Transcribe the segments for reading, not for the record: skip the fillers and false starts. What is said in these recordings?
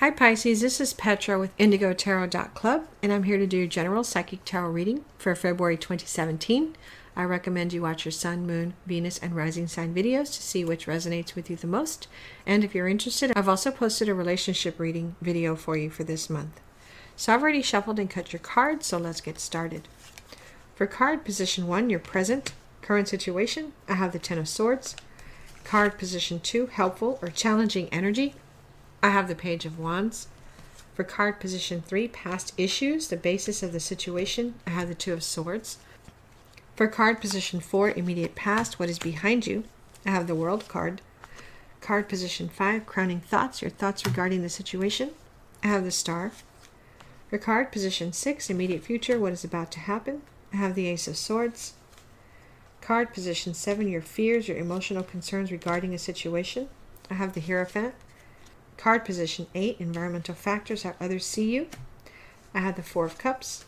Hi Pisces, this is Petra with IndigoTarot.club, and I'm here to do your general psychic tarot reading for February 2017. I recommend you watch your Sun, Moon, Venus, and Rising sign videos to see which resonates with you the most. And if you're interested, I've also posted a relationship reading video for you for this month. So I've already shuffled and cut your cards, so let's get started. For card position 1, your present, current situation, I have the Ten of Swords. Card position 2, helpful or challenging energy, I have the Page of Wands. For card position 3, past issues, the basis of the situation, I have the Two of Swords. For card position 4, immediate past, what is behind you, I have the World card. Card position 5, crowning thoughts, your thoughts regarding the situation, I have the Star. For card position 6, immediate future, what is about to happen, I have the Ace of Swords. Card position 7, your fears, your emotional concerns regarding a situation, I have the Hierophant. Card position 8, environmental factors, how others see you, I have the Four of Cups.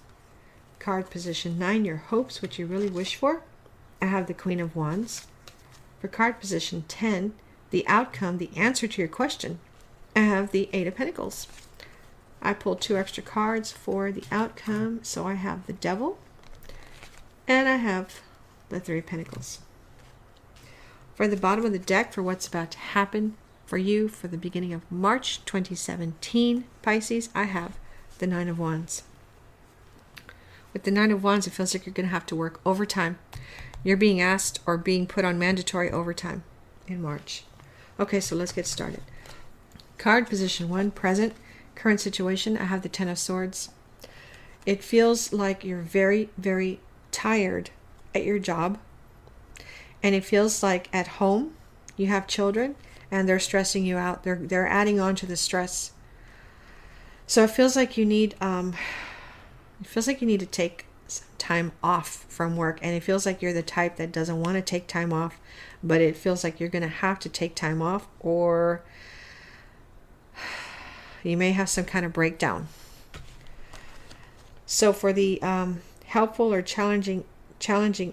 Card position 9, your hopes, what you really wish for, I have the Queen of Wands. For card position 10, the outcome, the answer to your question, I have the Eight of Pentacles. I pulled 2 extra cards for the outcome, so I have the Devil, and I have the Three of Pentacles. For the bottom of the deck, for what's about to happen for you for the beginning of March 2017, Pisces, I have the Nine of Wands. With the Nine of Wands, it feels like you're going to have to work overtime. You're being asked or being put on mandatory overtime in March. Okay, so let's get started. Card position 1, present, current situation, I have the Ten of Swords. It feels like you're very, very tired at your job. And it feels like at home, you have children, and they're stressing you out. They're adding on to the stress. So it feels like you need to take some time off from work, and it feels like you're the type that doesn't want to take time off, but it feels like you're going to have to take time off, or you may have some kind of breakdown. So for the helpful or challenging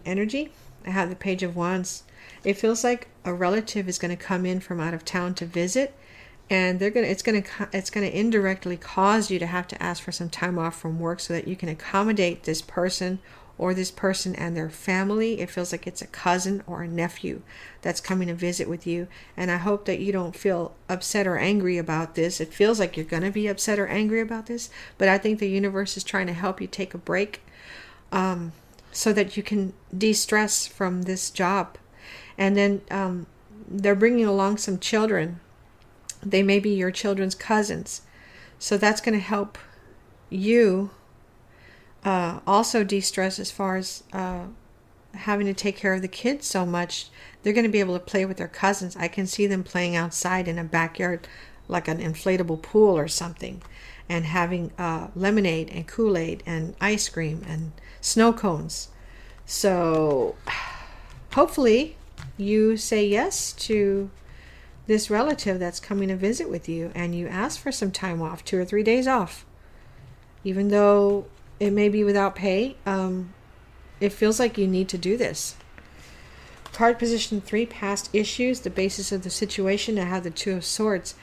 energy, I have the Page of Wands. It feels like a relative is going to come in from out of town to visit, and it's going to indirectly cause you to have to ask for some time off from work so that you can accommodate this person or this person and their family. It feels like it's a cousin or a nephew that's coming to visit with you, and I hope that you don't feel upset or angry about this. It feels like you're going to be upset or angry about this, but I think the universe is trying to help you take a break so that you can de-stress from this job. And then they're bringing along some children. They may be your children's cousins. So that's going to help you also de-stress as far as having to take care of the kids so much. They're going to be able to play with their cousins. I can see them playing outside in a backyard like an inflatable pool or something, and having lemonade and Kool-Aid and ice cream and snow cones. So hopefully you say yes to this relative that's coming to visit with you, and you ask for some time off, 2 or 3 days off. Even though it may be without pay, it feels like you need to do this. Card position 3, past issues, the basis of the situation, I have the Two of Swords.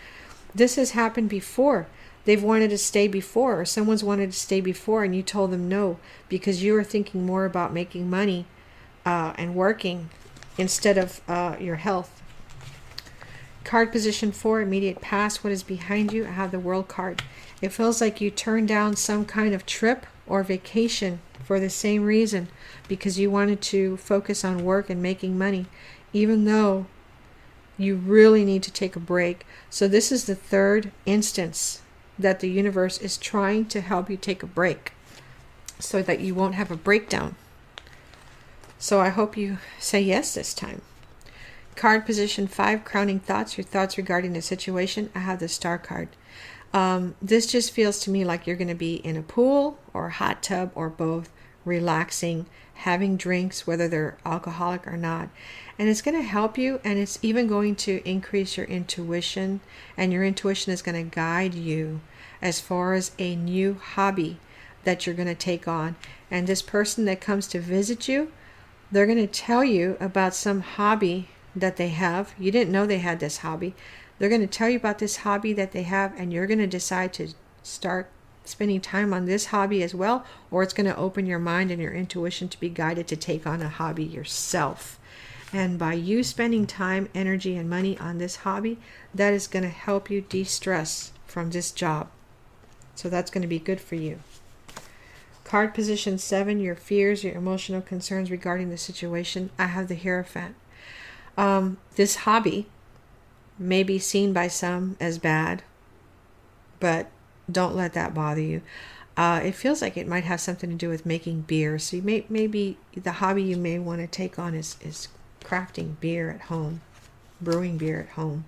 This has happened before. They've wanted to stay before, or someone's wanted to stay before, and you told them no because you were thinking more about making money and working instead of your health. Card position 4, immediate past, what is behind you, I have the World card. It feels like you turned down some kind of trip or vacation for the same reason, because you wanted to focus on work and making money, even though you really need to take a break. So this is the third instance that the universe is trying to help you take a break so that you won't have a breakdown. So I hope you say yes this time. Card position 5, crowning thoughts, your thoughts regarding the situation, I have the Star card. This just feels to me like you're going to be in a pool or a hot tub or both, relaxing, having drinks, whether they're alcoholic or not. And it's going to help you, and it's even going to increase your intuition, and your intuition is going to guide you as far as a new hobby that you're going to take on. And this person that comes to visit you, they're going to tell you about some hobby that they have. You didn't know they had this hobby. They're going to tell you about this hobby that they have, and you're going to decide to start spending time on this hobby as well, or it's going to open your mind and your intuition to be guided to take on a hobby yourself. And by you spending time, energy, and money on this hobby, that is going to help you de-stress from this job. So that's going to be good for you. Card position 7, your fears, your emotional concerns regarding the situation. I have the Hierophant. This hobby may be seen by some as bad, but don't let that bother you. It feels like it might have something to do with making beer. So maybe the hobby you may want to take on is crafting beer at home, brewing beer at home.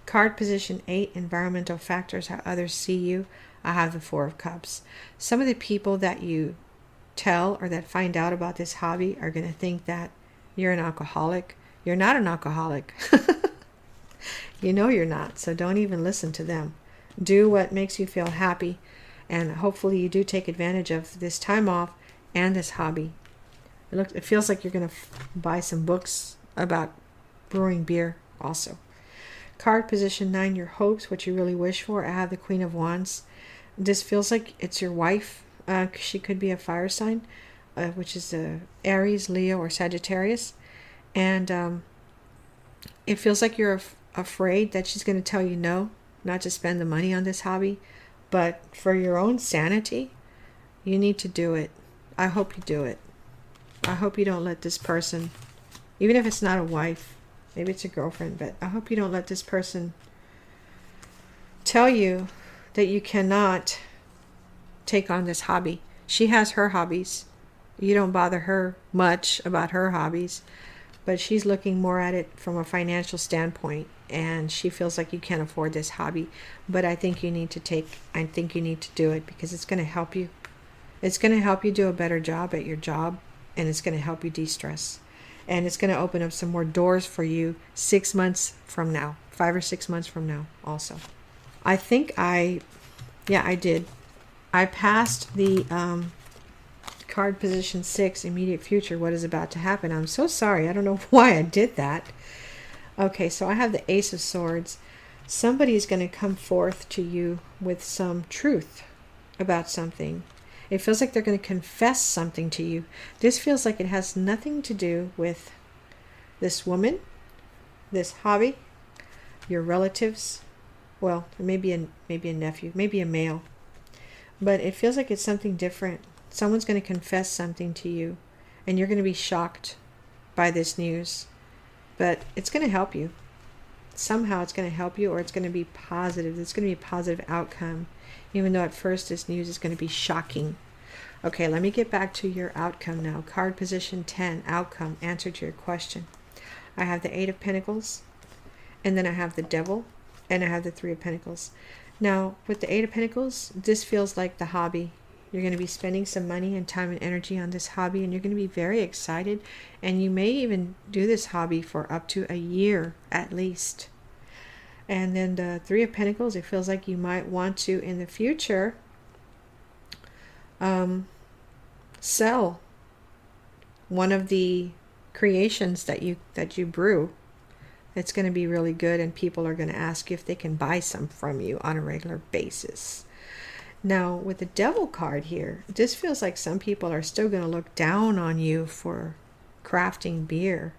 Card position 8, environmental factors, how others see you. I have the 4 of Cups. Some of the people that you tell or that find out about this hobby are going to think that you're an alcoholic. You're not an alcoholic. You know you're not, so don't even listen to them. Do what makes you feel happy, and hopefully you do take advantage of this time off and this hobby. It feels like you're going to buy some books about brewing beer also. Card position 9, your hopes, what you really wish for. I have the Queen of Wands. This feels like it's your wife. She could be a fire sign, which is Aries, Leo, or Sagittarius. And it feels like you're afraid that she's going to tell you no, not to spend the money on this hobby. But for your own sanity, you need to do it. I hope you do it. I hope you don't let this person, even if it's not a wife, maybe it's a girlfriend, but I hope you don't let this person tell you that you cannot take on this hobby. She has her hobbies. You don't bother her much about her hobbies, but she's looking more at it from a financial standpoint, and she feels like you can't afford this hobby. But I think you need to do it because it's going to help you. It's going to help you do a better job at your job, and it's going to help you de-stress. And it's going to open up some more doors for you 6 months from now, 5 or 6 months from now also. I think I did. I passed the card position 6, immediate future, what is about to happen. I'm so sorry. I don't know why I did that. Okay, so I have the Ace of Swords. Somebody is going to come forth to you with some truth about something. It feels like they're going to confess something to you. This feels like it has nothing to do with this woman, this hobby, your relatives. Well, maybe a nephew, maybe a male. But it feels like it's something different. Someone's going to confess something to you, and you're going to be shocked by this news. But it's going to help you. Somehow it's going to help you, or it's going to be positive. It's going to be a positive outcome, even though at first this news is going to be shocking. Okay, let me get back to your outcome now. Card position 10, outcome, answer to your question. I have the 8 of Pentacles, and then I have the Devil, and I have the 3 of Pentacles. Now, with the 8 of Pentacles, this feels like the hobby. You're going to be spending some money and time and energy on this hobby, and you're going to be very excited, and you may even do this hobby for up to a year at least. And then the 3 of Pentacles, it feels like you might want to, in the future, sell one of the creations that you brew. It's going to be really good, and people are going to ask you if they can buy some from you on a regular basis. Now, with the Devil card here, this feels like some people are still going to look down on you for crafting beer.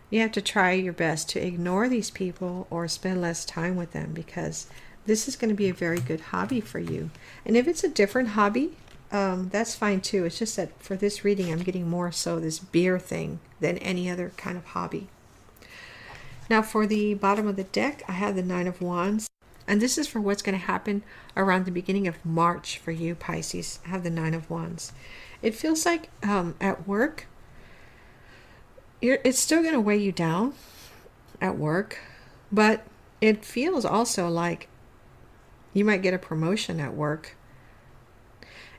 You have to try your best to ignore these people or spend less time with them, because this is going to be a very good hobby for you. And if it's a different hobby, that's fine too. It's just that for this reading, I'm getting more so this beer thing than any other kind of hobby. Now, for the bottom of the deck, I have the 9 of Wands. And this is for what's going to happen around the beginning of March for you, Pisces. I have the 9 of Wands. It feels like at work, it's still going to weigh you down at work. But it feels also like you might get a promotion at work.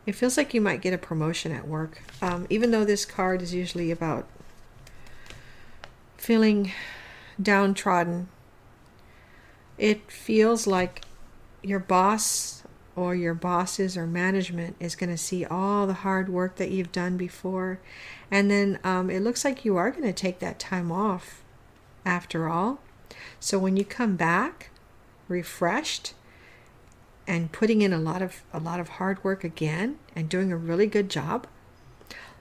It feels like you might get a promotion at work. Even though this card is usually about feeling downtrodden, it feels like your boss or your bosses or management is going to see all the hard work that you've done before. And then it looks like you are going to take that time off after all. So when you come back refreshed and putting in a lot of hard work again and doing a really good job,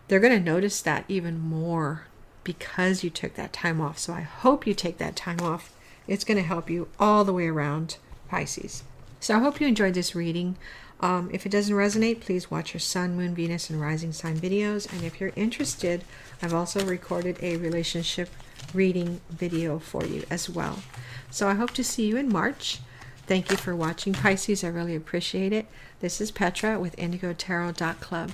they're going to notice that even more because you took that time off. So I hope you take that time off. It's going to help you all the way around, Pisces. So I hope you enjoyed this reading. If it doesn't resonate, please watch your Sun, Moon, Venus, and Rising Sign videos. And if you're interested, I've also recorded a relationship reading video for you as well. So I hope to see you in March. Thank you for watching, Pisces. I really appreciate it. This is Petra with IndigoTarot.club.